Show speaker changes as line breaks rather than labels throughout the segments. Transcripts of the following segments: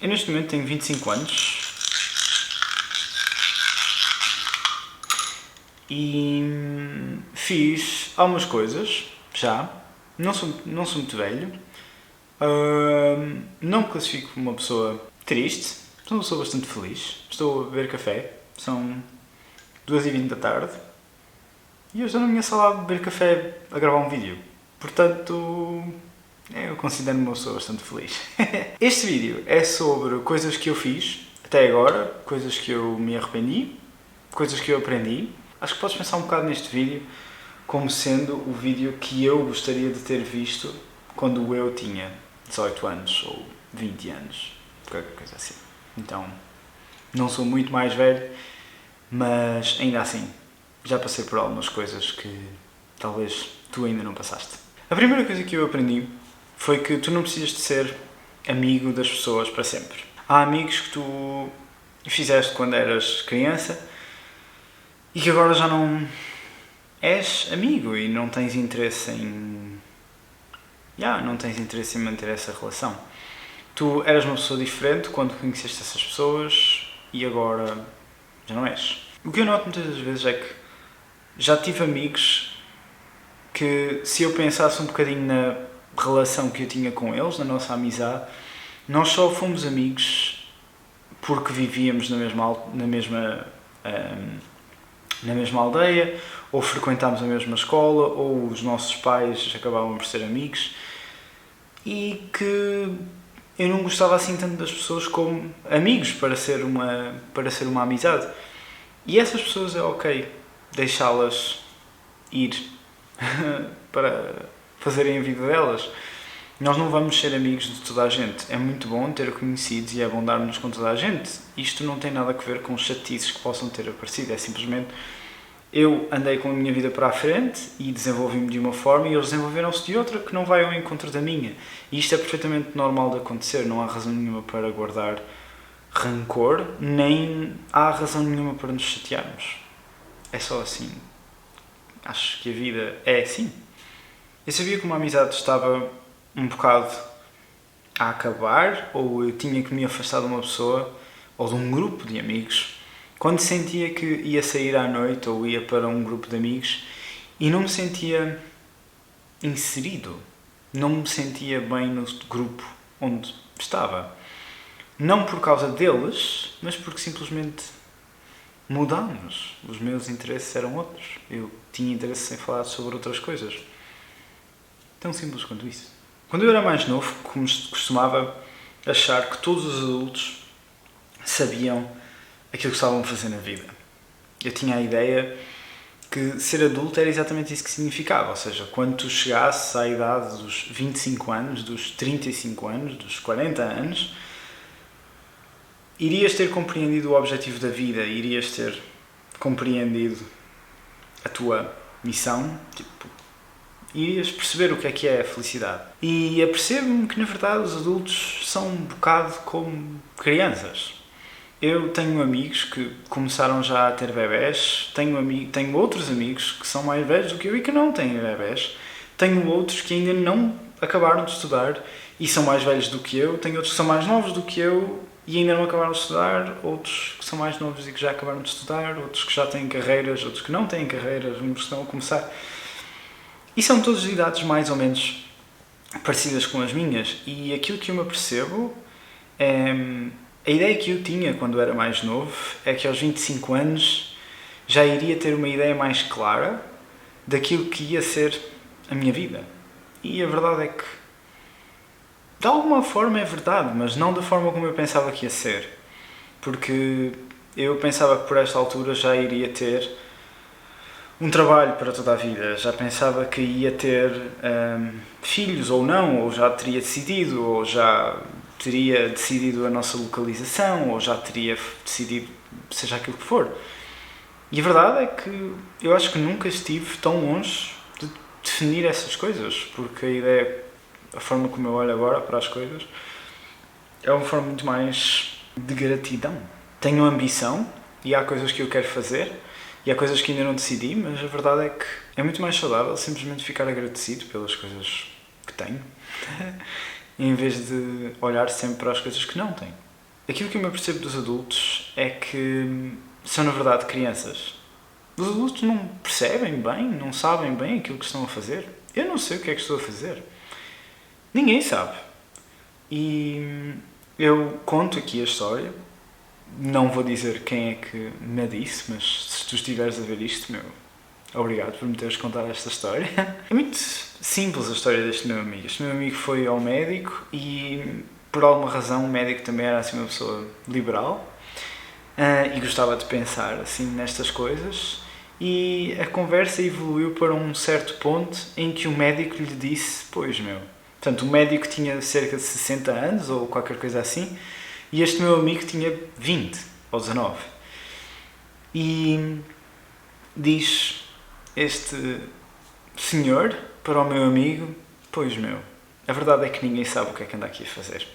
Eu neste momento tenho 25 anos e fiz algumas coisas já, não sou muito velho, não me classifico como uma pessoa triste, sou uma pessoa bastante feliz, estou a beber café, são 2h20 da tarde e eu estou na minha sala a beber café a gravar um vídeo, portanto eu considero-me uma pessoa bastante feliz. Este vídeo é sobre coisas que eu fiz até agora, coisas que eu me arrependi, coisas que eu aprendi. Acho que podes pensar um bocado neste vídeo como sendo o vídeo que eu gostaria de ter visto quando eu tinha 18 anos ou 20 anos, qualquer coisa assim. Então, não sou muito mais velho, mas ainda assim, já passei por algumas coisas que talvez tu ainda não passaste. A primeira coisa que eu aprendi foi que tu não precisas de ser amigo das pessoas para sempre. Há amigos que tu fizeste quando eras criança e que agora já não és amigo e não tens interesse em manter essa relação. Tu eras uma pessoa diferente quando conheceste essas pessoas e agora já não és. O que eu noto muitas das vezes é que já tive amigos que, se eu pensasse um bocadinho na relação que eu tinha com eles, na nossa amizade, nós só fomos amigos porque vivíamos na mesma aldeia, ou frequentámos a mesma escola, ou os nossos pais acabavam por ser amigos, e que eu não gostava assim tanto das pessoas como amigos para ser uma amizade. E essas pessoas é ok deixá-las ir para fazerem a vida delas. Nós não vamos ser amigos de toda a gente. É muito bom ter conhecidos e é bom dar-nos com toda a gente. Isto não tem nada a ver com chatices que possam ter aparecido. É simplesmente eu andei com a minha vida para a frente e desenvolvi-me de uma forma e eles desenvolveram-se de outra que não vai ao encontro da minha. E isto é perfeitamente normal de acontecer. Não há razão nenhuma para guardar rancor, nem há razão nenhuma para nos chatearmos. É só assim. Acho que a vida é assim. Eu sabia que uma amizade estava um bocado a acabar, ou eu tinha que me afastar de uma pessoa ou de um grupo de amigos quando sentia que ia sair à noite ou ia para um grupo de amigos e não me sentia inserido, não me sentia bem no grupo onde estava. Não por causa deles, mas porque simplesmente mudámos. Os meus interesses eram outros. Eu tinha interesse em falar sobre outras coisas. Tão simples quanto isso. Quando eu era mais novo, costumava achar que todos os adultos sabiam aquilo que estavam a fazer na vida. Eu tinha a ideia que ser adulto era exatamente isso que significava. Ou seja, quando tu chegasses à idade dos 25 anos, dos 35 anos, dos 40 anos, irias ter compreendido o objetivo da vida, irias ter compreendido a tua missão, irias perceber o que é a felicidade. E apercebo-me que, na verdade, os adultos são um bocado como crianças. Eu tenho amigos que começaram já a ter bebés, tenho outros amigos que são mais velhos do que eu e que não têm bebés, tenho outros que ainda não acabaram de estudar e são mais velhos do que eu, tenho outros que são mais novos do que eu e ainda não acabaram de estudar, outros que são mais novos e que já acabaram de estudar, outros que já têm carreiras, outros que não têm carreiras, uns que estão a começar. E são todas idades mais ou menos parecidas com as minhas. E aquilo que eu me apercebo é... A ideia que eu tinha quando era mais novo é que aos 25 anos já iria ter uma ideia mais clara daquilo que ia ser a minha vida. E a verdade é que, de alguma forma é verdade, mas não da forma como eu pensava que ia ser. Porque eu pensava que por esta altura já iria ter um trabalho para toda a vida, já pensava que ia ter filhos ou não, ou já teria decidido, ou já teria decidido a nossa localização, ou já teria decidido seja aquilo que for. E a verdade é que eu acho que nunca estive tão longe de definir essas coisas, porque a ideia, a forma como eu olho agora para as coisas, é uma forma muito mais de gratidão. Tenho ambição e há coisas que eu quero fazer e há coisas que ainda não decidi, mas a verdade é que é muito mais saudável simplesmente ficar agradecido pelas coisas que tenho em vez de olhar sempre para as coisas que não tenho. Aquilo que eu me apercebo dos adultos é que são, na verdade, crianças. Os adultos não percebem bem, não sabem bem aquilo que estão a fazer. Eu não sei o que é que estou a fazer. Ninguém sabe. E eu conto aqui a história. Não vou dizer quem é que me disse, mas se tu estiveres a ver isto, meu, obrigado por me teres contado esta história. É muito simples a história deste meu amigo. Este meu amigo foi ao médico e, por alguma razão, o médico também era assim uma pessoa liberal e gostava de pensar assim nestas coisas. E a conversa evoluiu para um certo ponto em que o médico lhe disse: Pois, meu. Portanto, o médico tinha cerca de 60 anos ou qualquer coisa assim, e este meu amigo tinha 20 ou 19. E diz este senhor para o meu amigo: Pois, meu, a verdade é que ninguém sabe o que é que anda aqui a fazer.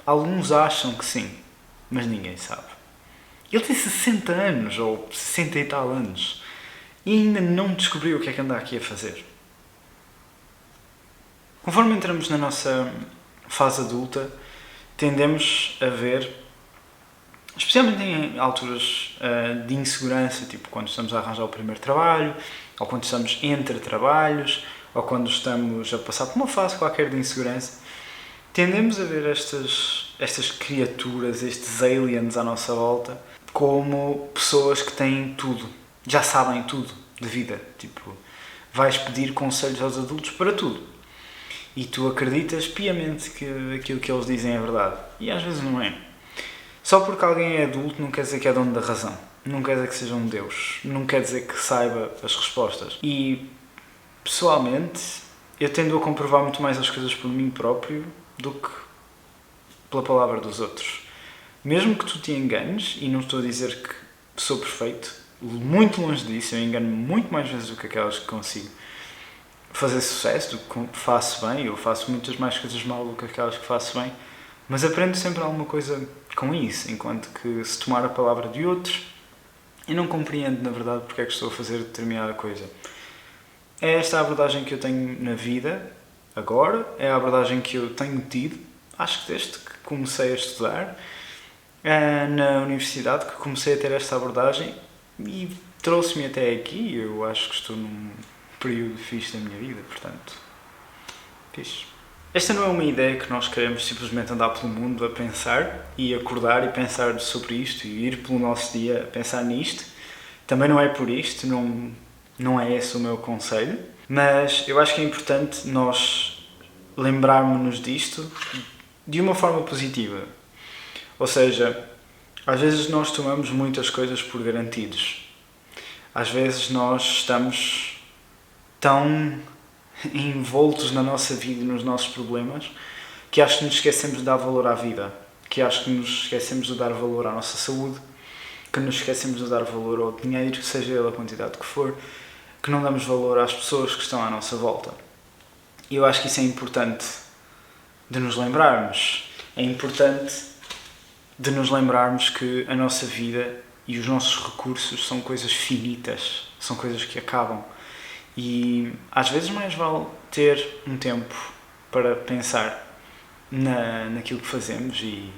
Alguns acham que sim, mas ninguém sabe. Ele tem 60 anos ou 60 e tal anos e ainda não descobriu o que é que anda aqui a fazer. Conforme entramos na nossa fase adulta, tendemos a ver, especialmente em alturas de insegurança, tipo quando estamos a arranjar o primeiro trabalho, ou quando estamos entre trabalhos, ou quando estamos a passar por uma fase qualquer de insegurança, tendemos a ver estas criaturas, estes aliens à nossa volta, como pessoas que têm tudo, já sabem tudo de vida. Tipo, vais pedir conselhos aos adultos para tudo. E tu acreditas piamente que aquilo que eles dizem é verdade. E às vezes não é. Só porque alguém é adulto não quer dizer que é dono da razão. Não quer dizer que seja um Deus. Não quer dizer que saiba as respostas. E, pessoalmente, eu tendo a comprovar muito mais as coisas por mim próprio do que pela palavra dos outros. Mesmo que tu te enganes, e não estou a dizer que sou perfeito, muito longe disso, eu engano-me muito mais vezes do que aquelas que consigo fazer sucesso, do que faço bem. Eu faço muitas mais coisas mal do que aquelas que faço bem, mas aprendo sempre alguma coisa com isso, enquanto que se tomar a palavra de outros, eu não compreendo na verdade porque é que estou a fazer determinada coisa. É esta a abordagem que eu tenho na vida agora, é a abordagem que eu tenho tido, acho que desde que comecei a estudar na universidade, que comecei a ter esta abordagem e trouxe-me até aqui. Eu acho que estou num período fixe da minha vida, portanto, fixe. Esta não é uma ideia que nós queremos simplesmente andar pelo mundo a pensar e acordar e pensar sobre isto e ir pelo nosso dia a pensar nisto. Também não é por isto, não é esse o meu conselho, mas eu acho que é importante nós lembrarmos-nos disto de uma forma positiva. Ou seja, às vezes nós tomamos muitas coisas por garantidos. Às vezes nós estamos tão envoltos na nossa vida e nos nossos problemas que acho que nos esquecemos de dar valor à vida, que acho que nos esquecemos de dar valor à nossa saúde, que nos esquecemos de dar valor ao dinheiro, seja ele a quantidade que for, que não damos valor às pessoas que estão à nossa volta. E eu acho que isso é importante de nos lembrarmos. É importante de nos lembrarmos que a nossa vida e os nossos recursos são coisas finitas, são coisas que acabam. E às vezes mais vale ter um tempo para pensar naquilo que fazemos e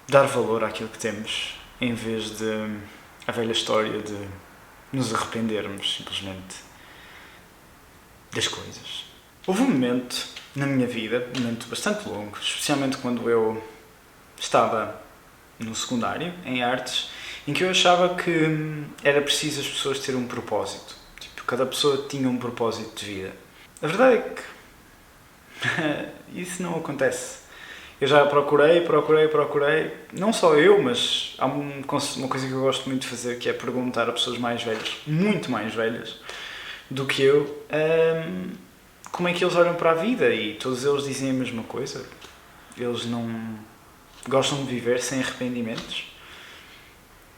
dar valor àquilo que temos, em vez de a velha história de nos arrependermos simplesmente das coisas. Houve um momento na minha vida, um momento bastante longo, especialmente quando eu estava no secundário, em artes, em que eu achava que era preciso as pessoas terem um propósito. Cada pessoa tinha um propósito de vida. A verdade é que isso não acontece. Eu já procurei, não só eu, mas há uma coisa que eu gosto muito de fazer, que é perguntar a pessoas mais velhas, muito mais velhas do que eu, como é que eles olham para a vida, e todos eles dizem a mesma coisa. Eles não gostam de viver sem arrependimentos,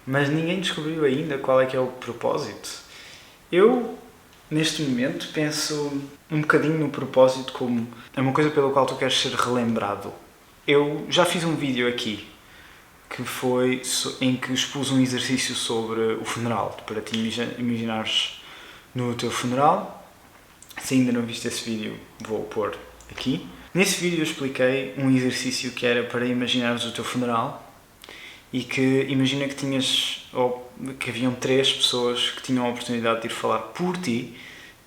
mas ninguém descobriu ainda qual é que é o propósito. Eu, neste momento, penso um bocadinho no propósito como é uma coisa pela qual tu queres ser relembrado. Eu já fiz um vídeo aqui que foi em que expus um exercício sobre o funeral, para te imaginares no teu funeral. Se ainda não viste esse vídeo, vou pôr aqui. Nesse vídeo eu expliquei um exercício que era para imaginares o teu funeral e que imagina que tinhas, ou que haviam 3 pessoas que tinham a oportunidade de ir falar por ti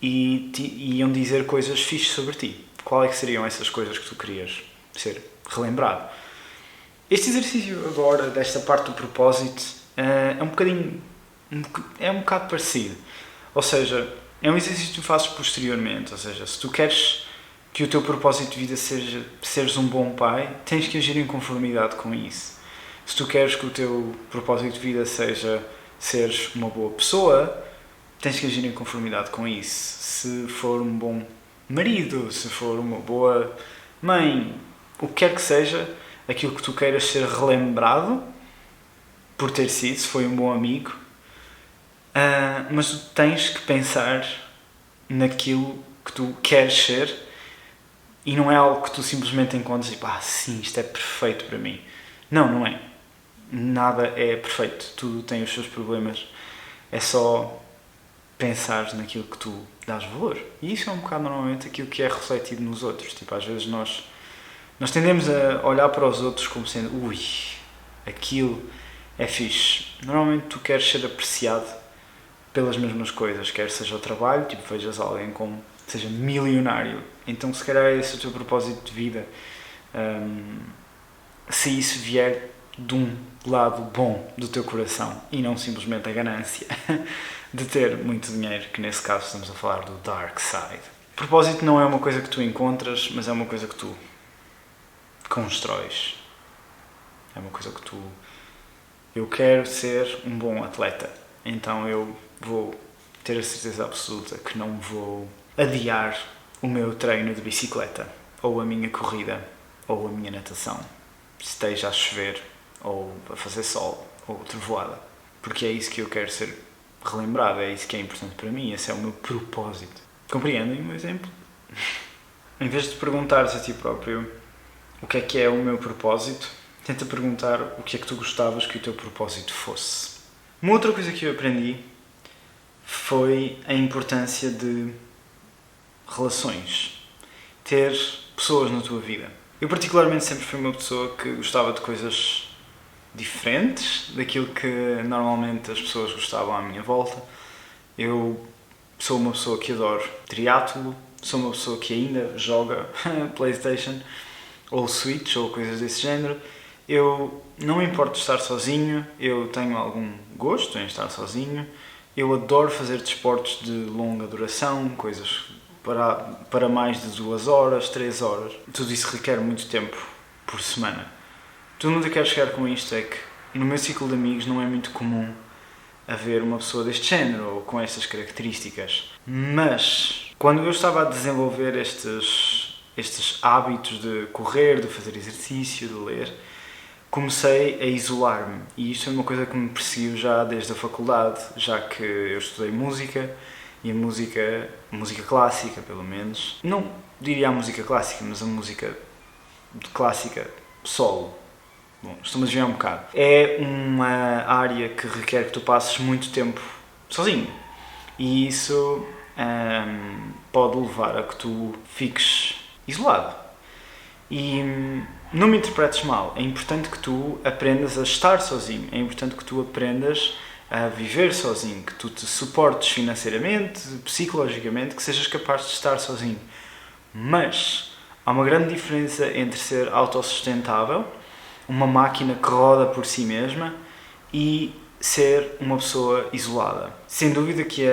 e iam dizer coisas fixes sobre ti. Qual é que seriam essas coisas que tu querias ser relembrado? Este exercício agora, desta parte do propósito, é um bocado parecido. Ou seja, é um exercício que tu fazes posteriormente. Ou seja, se tu queres que o teu propósito de vida seja seres um bom pai, tens que agir em conformidade com isso. Se tu queres que o teu propósito de vida seja seres uma boa pessoa, tens que agir em conformidade com isso. Se for um bom marido, se for uma boa mãe, o que quer que seja, aquilo que tu queiras ser relembrado por ter sido, se foi um bom amigo, mas tu tens que pensar naquilo que tu queres ser e não é algo que tu simplesmente encontras e sim, isto é perfeito para mim. Não é. Nada é perfeito, tudo tem os seus problemas. É só pensar naquilo que tu dás valor. E isso é um bocado normalmente aquilo que é refletido nos outros. Tipo, às vezes nós tendemos a olhar para os outros como sendo aquilo é fixe. Normalmente tu queres ser apreciado pelas mesmas coisas, quer seja o trabalho, tipo, vejas alguém como seja milionário, então se calhar esse é o teu propósito de vida. Se isso vier de um lado bom do teu coração e não simplesmente a ganância de ter muito dinheiro, que nesse caso estamos a falar do dark side. O propósito não é uma coisa que tu encontras, mas é uma coisa que tu constróis. É uma coisa que eu quero ser um bom atleta, então eu vou ter a certeza absoluta que não vou adiar o meu treino de bicicleta, ou a minha corrida, ou a minha natação, esteja a chover, ou a fazer sol, ou trovoada, porque é isso que eu quero ser relembrado, é isso que é importante para mim, esse é o meu propósito. Compreendem o meu exemplo? Em vez de perguntares a ti próprio o que é o meu propósito, tenta perguntar o que é que tu gostavas que o teu propósito fosse. Uma outra coisa que eu aprendi foi a importância de relações. Ter pessoas na tua vida. Eu particularmente sempre fui uma pessoa que gostava de coisas diferentes daquilo que normalmente as pessoas gostavam à minha volta. Eu sou uma pessoa que adoro triatlo, sou uma pessoa que ainda joga PlayStation ou Switch ou coisas desse género. Eu não me importo de estar sozinho, eu tenho algum gosto em estar sozinho, eu adoro fazer desportos de longa duração, coisas para mais de 2 horas, 3 horas. Tudo isso requer muito tempo por semana. Tudo onde eu quero chegar com isto é que no meu ciclo de amigos não é muito comum haver uma pessoa deste género ou com estas características. Mas quando eu estava a desenvolver estes hábitos de correr, de fazer exercício, de ler, comecei a isolar-me. E isto é uma coisa que me perseguiu já desde a faculdade, já que eu estudei música, e a música clássica, pelo menos. Não diria a música clássica, mas a música clássica solo. Bom, estou-me a desviar um bocado. É uma área que requer que tu passes muito tempo sozinho. E isso pode levar a que tu fiques isolado. E não me interpretes mal, é importante que tu aprendas a estar sozinho, é importante que tu aprendas a viver sozinho, que tu te suportes financeiramente, psicologicamente, que sejas capaz de estar sozinho. Mas há uma grande diferença entre ser autossustentável, uma máquina que roda por si mesma, e ser uma pessoa isolada. Sem dúvida que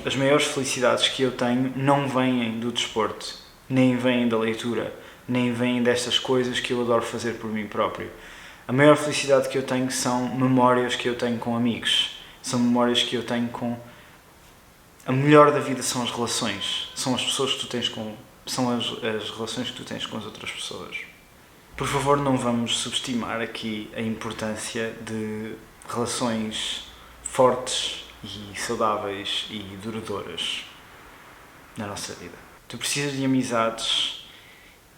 as maiores felicidades que eu tenho não vêm do desporto, nem vêm da leitura, nem vêm destas coisas que eu adoro fazer por mim próprio. A maior felicidade que eu tenho são memórias que eu tenho com amigos, são memórias que eu tenho com... A melhor da vida são as relações, são as pessoas que tu tens com... são as relações que tu tens com as outras pessoas. Por favor, não vamos subestimar aqui a importância de relações fortes e saudáveis e duradouras na nossa vida. Tu precisas de amizades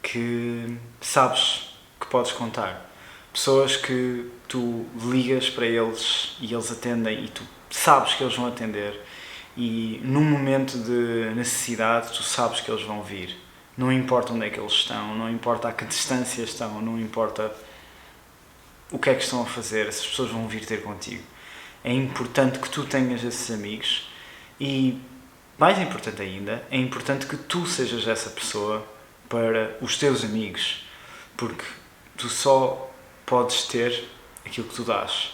que sabes que podes contar. Pessoas que tu ligas para eles e eles atendem e tu sabes que eles vão atender e num momento de necessidade tu sabes que eles vão vir. Não importa onde é que eles estão, não importa a que distância estão, não importa o que é que estão a fazer, essas pessoas vão vir ter contigo. É importante que tu tenhas esses amigos e, mais importante ainda, é importante que tu sejas essa pessoa para os teus amigos, porque tu só podes ter aquilo que tu dás.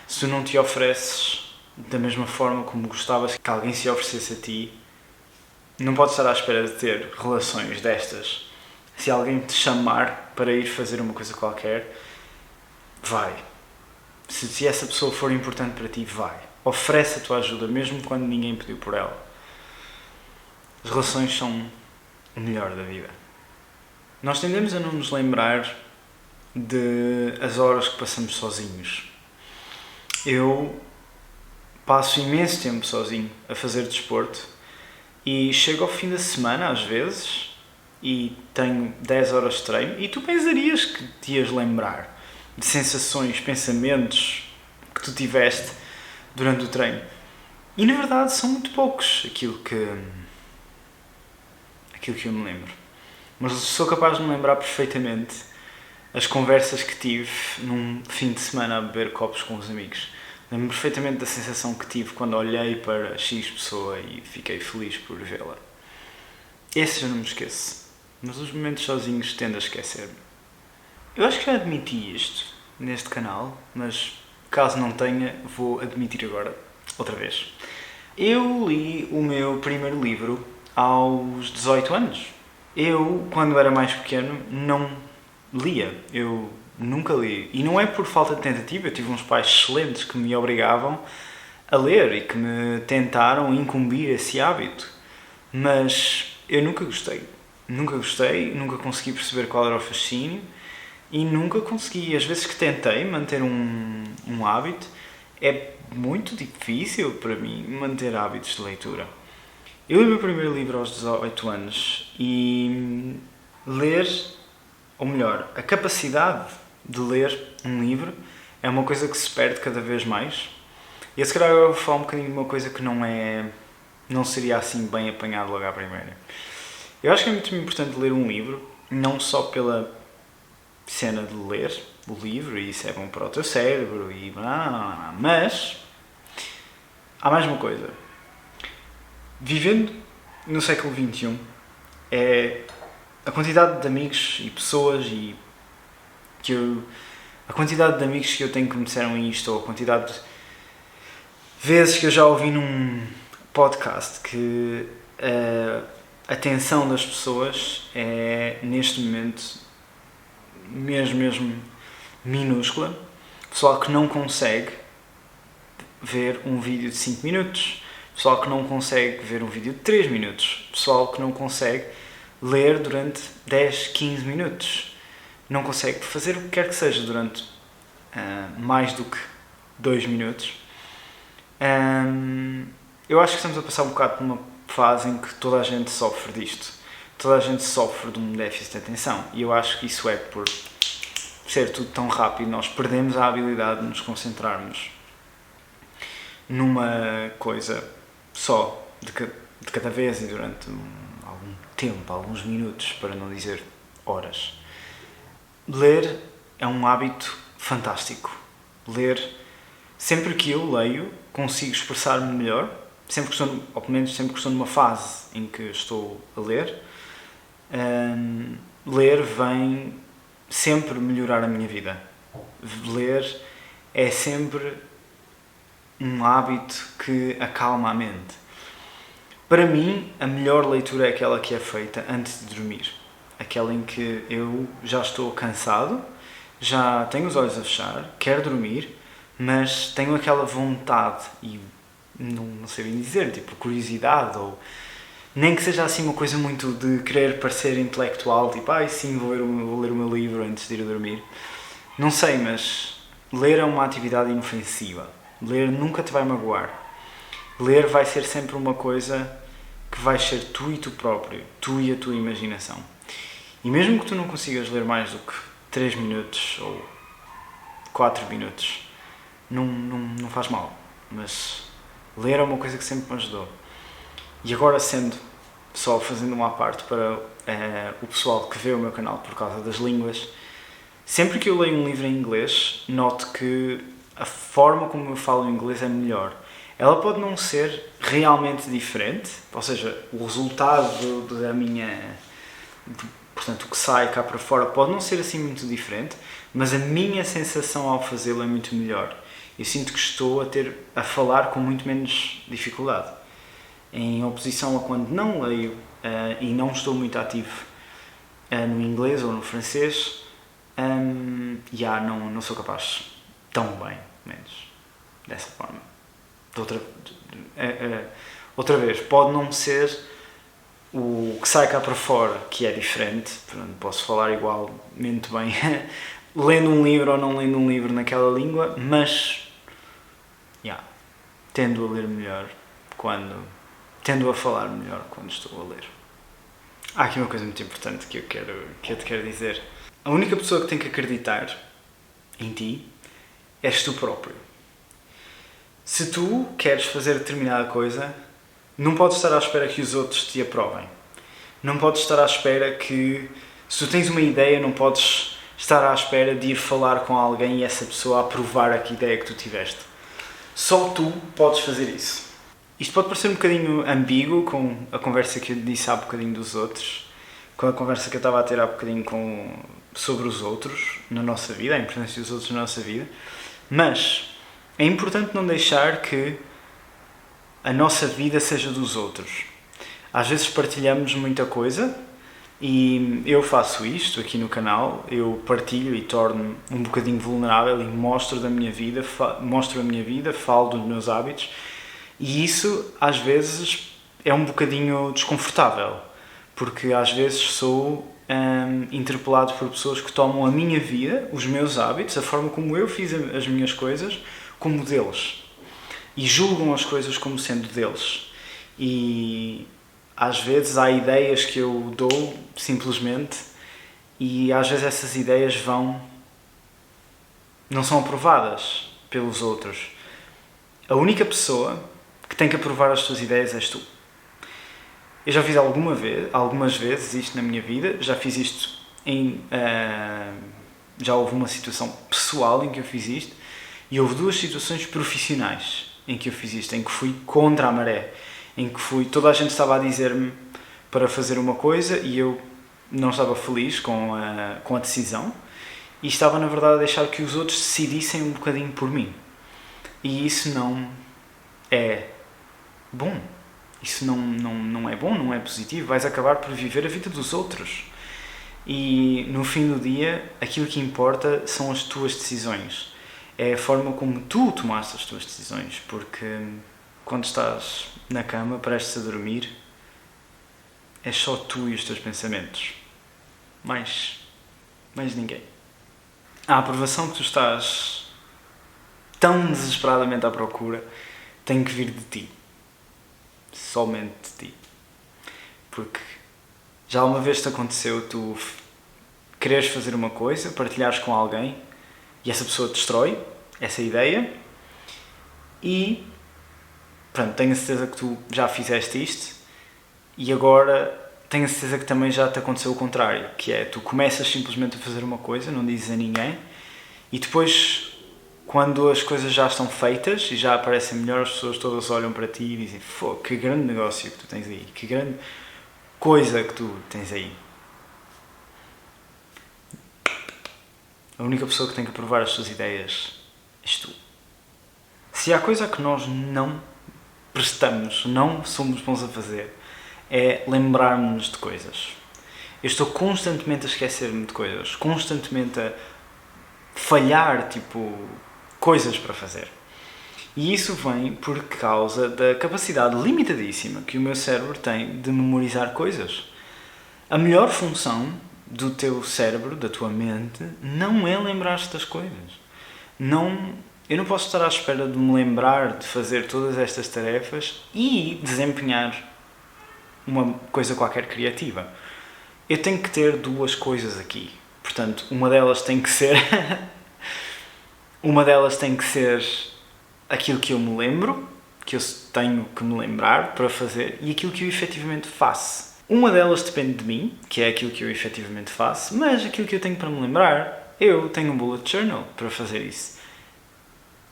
Se tu não te ofereces da mesma forma como gostavas que alguém se oferecesse a ti, não podes estar à espera de ter relações destas. Se alguém te chamar para ir fazer uma coisa qualquer, vai. Se essa pessoa for importante para ti, vai. Oferece a tua ajuda, mesmo quando ninguém pediu por ela. As relações são o melhor da vida. Nós tendemos a não nos lembrar de as horas que passamos sozinhos. Eu passo imenso tempo sozinho a fazer desporto e chego ao fim da semana, às vezes, e tenho 10 horas de treino e tu pensarias que te ias lembrar de sensações, pensamentos que tu tiveste durante o treino. E na verdade são muito poucos aquilo que eu me lembro. Mas sou capaz de me lembrar perfeitamente as conversas que tive num fim de semana a beber copos com os amigos. Lembro-me perfeitamente da sensação que tive quando olhei para X pessoa e fiquei feliz por vê-la. Esses eu não me esqueço, mas os momentos sozinhos tendo a esquecer-me. Eu acho que já admiti isto neste canal, mas caso não tenha, vou admitir agora outra vez. Eu li o meu primeiro livro aos 18 anos. Eu, quando era mais pequeno, não lia. Eu nunca li. E não é por falta de tentativa. Eu tive uns pais excelentes que me obrigavam a ler e que me tentaram incumbir esse hábito. Mas eu nunca gostei. Nunca consegui perceber qual era o fascínio e nunca consegui. Às vezes que tentei manter um hábito, é muito difícil para mim manter hábitos de leitura. Eu li o meu primeiro livro aos 18 anos e ler, ou melhor, a capacidade de ler um livro é uma coisa que se perde cada vez mais. E eu se calhar eu vou falar um bocadinho de uma coisa que não seria assim bem apanhado logo à primeira. Eu acho que é muito importante ler um livro, não só pela cena de ler o livro, e isso é bom para o teu cérebro, mas há mais uma coisa. Vivendo no século XXI, a quantidade de amigos e pessoas a quantidade de amigos que eu tenho que me disseram isto, ou a quantidade de vezes que eu já ouvi num podcast que a atenção das pessoas é neste momento mesmo minúscula. Pessoal que não consegue ver um vídeo de 5 minutos, pessoal que não consegue ver um vídeo de 3 minutos, pessoal que não consegue ler durante 10, 15 minutos, não consegue fazer o que quer que seja durante mais do que 2 minutos. Eu acho que estamos a passar um bocado por uma fase em que toda a gente sofre disto. Toda a gente sofre de um déficit de atenção. E eu acho que isso é por ser tudo tão rápido. Nós perdemos a habilidade de nos concentrarmos numa coisa só, de cada vez e durante algum tempo, alguns minutos, para não dizer horas. Ler é um hábito fantástico. Ler, sempre que eu leio, consigo expressar-me melhor, ou pelo menos sempre que estou numa fase em que estou a ler. Ler vem sempre melhorar a minha vida. Ler é sempre um hábito que acalma a mente. Para mim, a melhor leitura é aquela que é feita antes de dormir. Aquela em que eu já estou cansado, já tenho os olhos a fechar, quero dormir, mas tenho aquela vontade e não sei bem dizer, tipo curiosidade, ou nem que seja assim uma coisa muito de querer parecer intelectual, tipo, sim, vou ler o meu livro antes de ir a dormir. Não sei, mas ler é uma atividade inofensiva. Ler nunca te vai magoar. Ler vai ser sempre uma coisa que vais ser tu e tu próprio, tu e a tua imaginação. E mesmo que tu não consigas ler mais do que 3 minutos ou 4 minutos, não faz mal. Mas ler é uma coisa que sempre me ajudou. E agora, sendo só fazendo uma parte para o pessoal que vê o meu canal por causa das línguas, sempre que eu leio um livro em inglês, noto que a forma como eu falo inglês é melhor. Ela pode não ser realmente diferente, ou seja, o resultado da minha... Portanto, o que sai cá para fora pode não ser assim muito diferente, mas a minha sensação ao fazê-lo é muito melhor. Eu sinto que estou a falar com muito menos dificuldade. Em oposição a quando não leio e não estou muito ativo no inglês ou no francês, não sou capaz tão bem, menos dessa forma. Outra vez, pode não ser o que sai cá para fora, que é diferente, posso falar igualmente bem lendo um livro ou não lendo um livro naquela língua, mas tendo a ler melhor tendo a falar melhor quando estou a ler. Há aqui uma coisa muito importante que eu te quero dizer. A única pessoa que tem que acreditar em ti és tu próprio. Se tu queres fazer determinada coisa, não podes estar à espera que os outros te aprovem. Não podes estar à espera que... Se tu tens uma ideia, não podes estar à espera de ir falar com alguém e essa pessoa aprovar a ideia que tu tiveste. Só tu podes fazer isso. Isto pode parecer um bocadinho ambíguo com a conversa que eu disse há bocadinho dos outros, com a conversa que eu estava a ter há bocadinho sobre os outros na nossa vida, a importância dos outros na nossa vida, mas é importante não deixar que a nossa vida seja dos outros. Às vezes partilhamos muita coisa e eu faço isto aqui no canal, eu partilho e torno-me um bocadinho vulnerável e mostro a minha vida, falo dos meus hábitos e isso às vezes é um bocadinho desconfortável, porque às vezes sou interpelado por pessoas que tomam a minha vida, os meus hábitos, a forma como eu fiz as minhas coisas, como deles. E julgam as coisas como sendo deles. E às vezes há ideias que eu dou simplesmente e às vezes essas ideias não são aprovadas pelos outros. A única pessoa que tem que aprovar as tuas ideias és tu. Eu já fiz algumas vezes isto na minha vida, já fiz isto já houve uma situação pessoal em que eu fiz isto e houve 2 situações profissionais em que eu fiz isto, em que fui contra a maré, em que toda a gente estava a dizer-me para fazer uma coisa e eu não estava feliz com a decisão e estava na verdade a deixar que os outros decidissem um bocadinho por mim. E isso não é bom. Isso não é bom, não é positivo. Vais acabar por viver a vida dos outros. E no fim do dia, aquilo que importa são as tuas decisões. É a forma como tu tomaste as tuas decisões. Porque quando estás na cama, prestes a dormir, é só tu e os teus pensamentos. Mais ninguém. A aprovação que tu estás tão desesperadamente à procura tem que vir de ti. Somente de ti. Porque já uma vez te aconteceu tu quereres fazer uma coisa, partilhares com alguém e essa pessoa destrói essa ideia e pronto, tenho a certeza que tu já fizeste isto e agora tenho a certeza que também já te aconteceu o contrário, que é tu começas simplesmente a fazer uma coisa, não dizes a ninguém e depois quando as coisas já estão feitas e já aparecem melhor, as pessoas todas olham para ti e dizem que grande negócio que tu tens aí, que grande coisa que tu tens aí. A única pessoa que tem que aprovar as tuas ideias és tu. Se há coisa que nós não prestamos, não somos bons a fazer, é lembrar-nos de coisas. Eu estou constantemente a esquecer-me de coisas, constantemente a falhar, coisas para fazer. E isso vem por causa da capacidade limitadíssima que o meu cérebro tem de memorizar coisas. A melhor função do teu cérebro, da tua mente, não é lembrar-te das coisas. Eu não posso estar à espera de me lembrar de fazer todas estas tarefas e desempenhar uma coisa qualquer criativa. Eu tenho que ter 2 coisas aqui. Portanto, uma delas tem que ser aquilo que eu me lembro que eu tenho que me lembrar para fazer e aquilo que eu efetivamente faço. Uma delas depende de mim, que é aquilo que eu efetivamente faço, mas aquilo que eu tenho para me lembrar, eu tenho um bullet journal para fazer isso.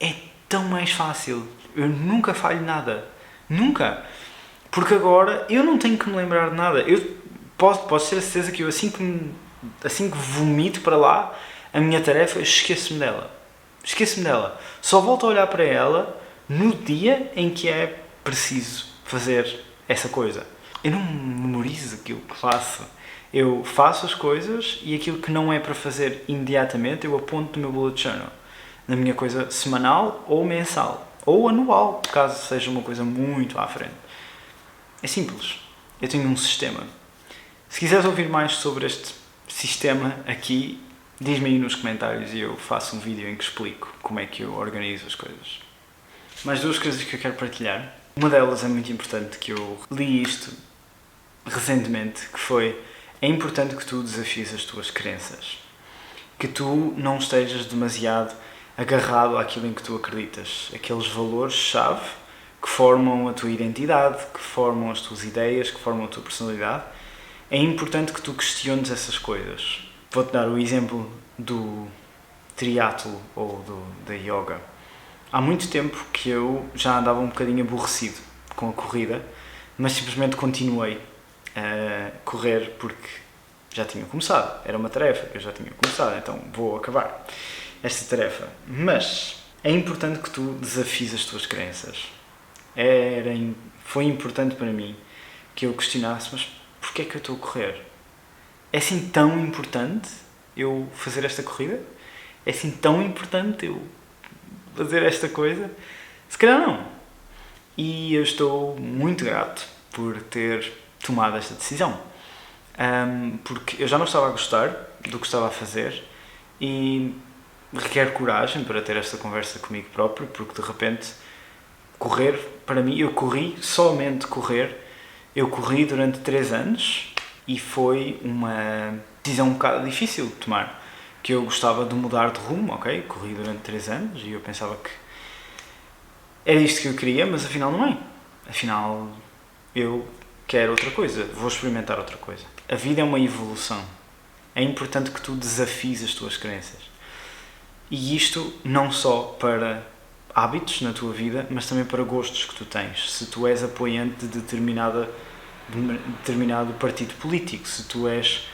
É tão mais fácil. Eu nunca falho nada. Nunca. Porque agora eu não tenho que me lembrar de nada. Eu posso ter a certeza que eu assim que vomito para lá a minha tarefa, eu esqueço-me dela. Esqueço-me dela. Só volto a olhar para ela no dia em que é preciso fazer essa coisa. Eu não memorizo aquilo que faço. Eu faço as coisas e aquilo que não é para fazer imediatamente eu aponto no meu bullet journal. Na minha coisa semanal ou mensal. Ou anual, caso seja uma coisa muito à frente. É simples. Eu tenho um sistema. Se quiseres ouvir mais sobre este sistema aqui, diz-me aí nos comentários e eu faço um vídeo em que explico como é que eu organizo as coisas. Mais duas coisas que eu quero partilhar. Uma delas é muito importante, que eu li isto recentemente, que foi: é importante que tu desafies as tuas crenças. Que tu não estejas demasiado agarrado àquilo em que tu acreditas. Aqueles valores-chave que formam a tua identidade, que formam as tuas ideias, que formam a tua personalidade. É importante que tu questiones essas coisas. Vou-te dar o exemplo do triatlo ou da yoga. Há muito tempo que eu já andava um bocadinho aborrecido com a corrida, mas simplesmente continuei a correr porque já tinha começado. Era uma tarefa que eu já tinha começado, então vou acabar esta tarefa. Mas é importante que tu desafies as tuas crenças. Foi importante para mim que eu questionasse: mas porquê é que eu estou a correr? É assim tão importante eu fazer esta corrida? É assim tão importante eu fazer esta coisa? Se calhar não. E eu estou muito grato por ter tomado esta decisão. Porque eu já não estava a gostar do que estava a fazer e requer coragem para ter esta conversa comigo próprio, porque de repente correr, para mim, somente correr, eu corri durante 3 anos e foi uma decisão um bocado difícil de tomar, que eu gostava de mudar de rumo, ok? Corri durante 3 anos e eu pensava que era isto que eu queria, mas afinal não é. Afinal, eu quero outra coisa, vou experimentar outra coisa. A vida é uma evolução. É importante que tu desafies as tuas crenças. E isto não só para hábitos na tua vida, mas também para gostos que tu tens. Se tu és apoiante de determinado partido político, se tu és,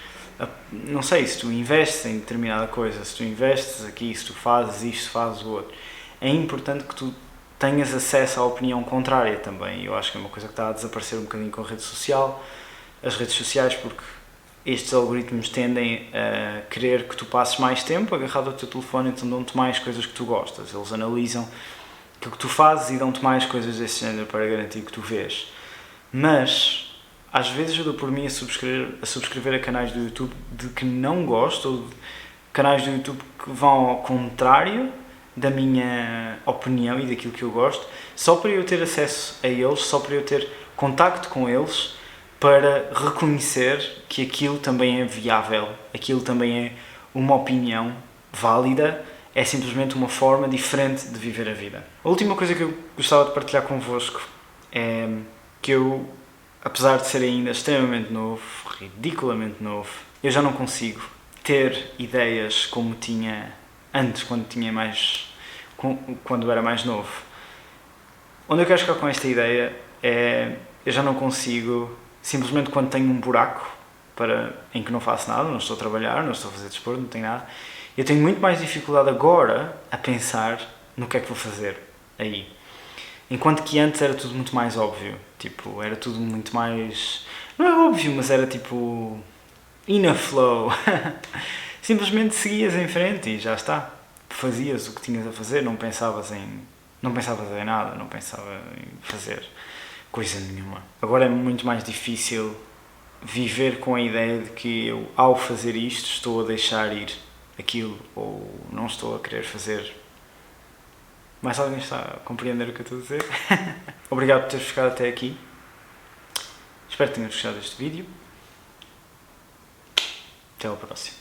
não sei, se tu investes em determinada coisa, se tu investes aqui, se tu fazes isto, fazes o outro, é importante que tu tenhas acesso à opinião contrária também. Eu acho que é uma coisa que está a desaparecer um bocadinho com a rede social, as redes sociais, porque estes algoritmos tendem a querer que tu passes mais tempo agarrado ao teu telefone, então dão-te mais coisas que tu gostas. Eles analisam aquilo que tu fazes e dão-te mais coisas desse género para garantir que tu vês. Mas às vezes eu dou por mim a subscrever a canais do YouTube de que não gosto, ou de canais do YouTube que vão ao contrário da minha opinião e daquilo que eu gosto, só para eu ter acesso a eles, só para eu ter contacto com eles, para reconhecer que aquilo também é viável, aquilo também é uma opinião válida, é simplesmente uma forma diferente de viver a vida. A última coisa que eu gostava de partilhar convosco é que eu, apesar de ser ainda extremamente novo, ridiculamente novo, eu já não consigo ter ideias como tinha antes, quando era mais novo. Onde eu quero chegar com esta ideia é: eu já não consigo, simplesmente quando tenho um buraco em que não faço nada, não estou a trabalhar, não estou a fazer desporto, não tenho nada, eu tenho muito mais dificuldade agora a pensar no que é que vou fazer aí. Enquanto que antes era tudo muito mais óbvio, tipo, era tudo muito mais, não é óbvio, mas era tipo, in a flow. Simplesmente seguias em frente e já está. Fazias o que tinhas a fazer, não pensavas em nada, não pensava em fazer coisa nenhuma. Agora é muito mais difícil viver com a ideia de que eu, ao fazer isto, estou a deixar ir aquilo, ou não estou a querer fazer. Mais alguém está a compreender o que eu estou a dizer? Obrigado por teres ficado até aqui. Espero que tenhas gostado deste vídeo. Até ao próximo.